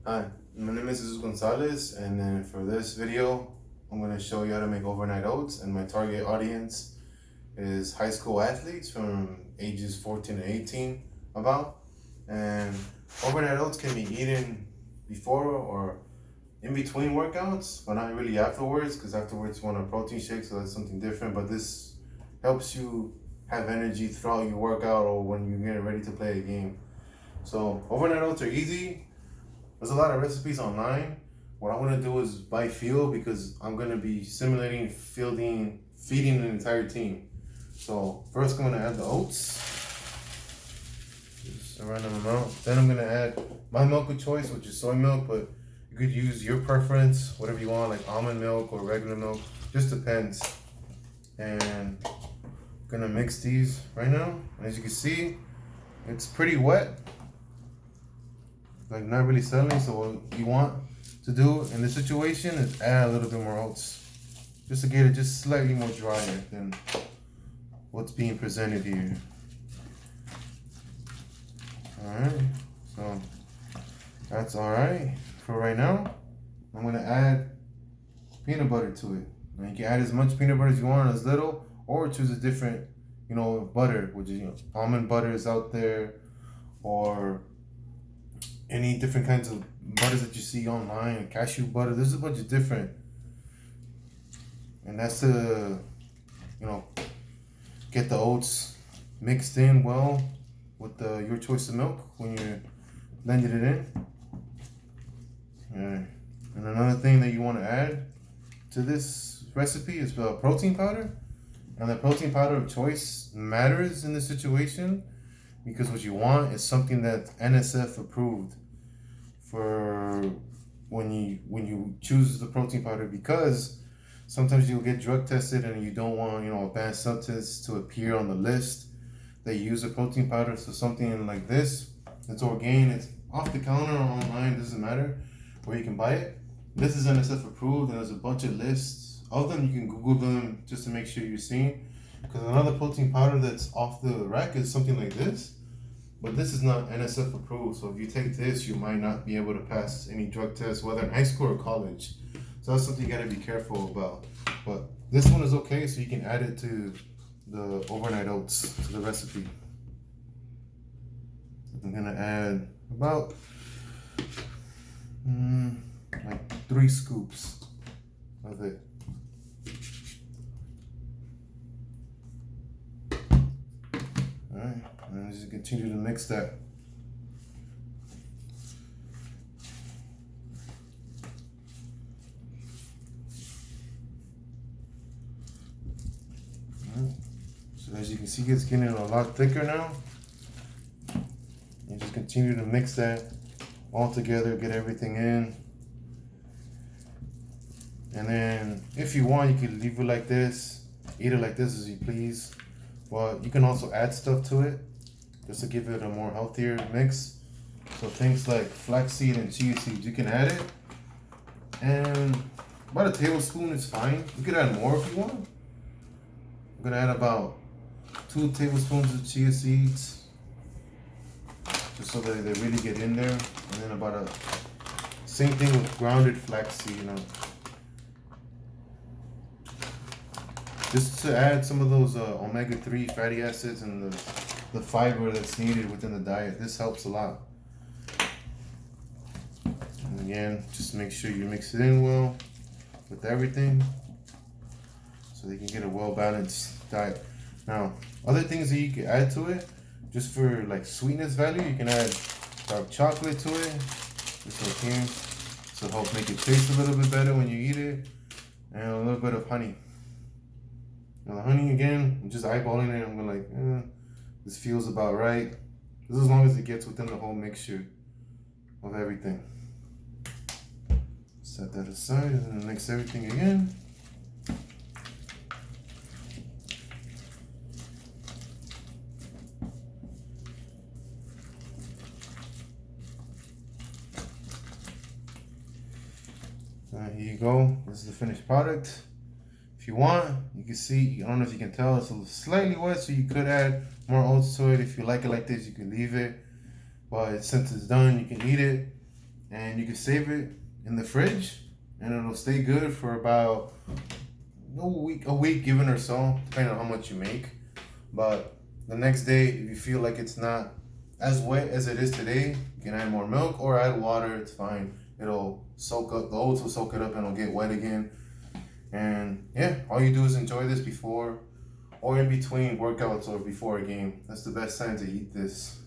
Hi, my name is Jesus Gonzalez, and then for this video, I'm going to show you how to make overnight oats. And my target audience is high school athletes from ages 14 to 18 about. And overnight oats can be eaten before or in between workouts, but not really afterwards, because afterwards you want a protein shake, so that's something different. But this helps you have energy throughout your workout or when you're getting ready to play a game. So overnight oats are easy. There's a lot of recipes online. What I'm gonna do is by feel, because I'm gonna be simulating feeding an entire team. So first I'm gonna add the oats, just a random amount. Then I'm gonna add my milk of choice, which is soy milk, but you could use your preference, whatever you want, like almond milk or regular milk, just depends. And I'm gonna mix these right now. And as you can see, it's pretty wet, like not really settling. So what you want to do in this situation is add a little bit more oats, just to get it just slightly more drier than what's being presented here. Alright, so that's alright for right now. I'm gonna add peanut butter to it. Now you can add as much peanut butter as you want, as little, or choose a different, butter, which is, almond butter is out there, or any different kinds of butters that you see online, cashew butter. There's a bunch of different, and that's to, get the oats mixed in well with your choice of milk when you're blending it in. Alright. And another thing that you want to add to this recipe is protein powder. And the protein powder of choice matters in this situation, because what you want is something that's NSF approved for when you choose the protein powder, because sometimes you'll get drug tested and you don't want a banned substance to appear on the list that you use a protein powder. So something like this, it's organic, it's off the counter or online, doesn't matter where you can buy it. This is NSF approved, and there's a bunch of lists of them. You can Google them just to make sure you're seeing, because another protein powder that's off the rack is something like this, but this is not NSF approved. So if you take this, you might not be able to pass any drug tests, whether in high school or college. So that's something you gotta be careful about. But this one is okay, so you can add it to the overnight oats, to the recipe. I'm gonna add about like 3 scoops of it. Alright, and just continue to mix that. Alright, so as you can see, it's getting a lot thicker now. And just continue to mix that all together, get everything in. And then if you want, you can leave it like this, eat it like this as you please. But you can also add stuff to it just to give it a more healthier mix. So things like flaxseed and chia seeds, you can add it. And about a tablespoon is fine. You could add more if you want. I'm gonna add about 2 tablespoons of chia seeds, just so that they really get in there. And then about same thing with grounded flaxseed, just to add some of those omega-3 fatty acids and the fiber that's needed within the diet. This helps a lot. And again, just make sure you mix it in well with everything, so they can get a well-balanced diet. Now, other things that you can add to it, just for like sweetness value, you can add dark chocolate to it, just like here, to help make it taste a little bit better when you eat it, and a little bit of honey. Now the honey, again, I'm just eyeballing it. I'm gonna this feels about right. This is as long as it gets within the whole mixture of everything. Set that aside and then mix everything again. Here you go. This is the finished product. If you want, you can see, I don't know if you can tell, it's slightly wet, so you could add more oats to it. If you like it like this, you can leave it. But since it's done, you can eat it. and you can save it in the fridge, and it'll stay good for about a week given or so, depending on how much you make. But the next day, if you feel like it's not as wet as it is today, you can add more milk or add water. It's fine. It'll soak up, the oats will soak it up and it'll get wet again. And yeah, all you do is enjoy this before or in between workouts or before a game. That's the best time to eat this.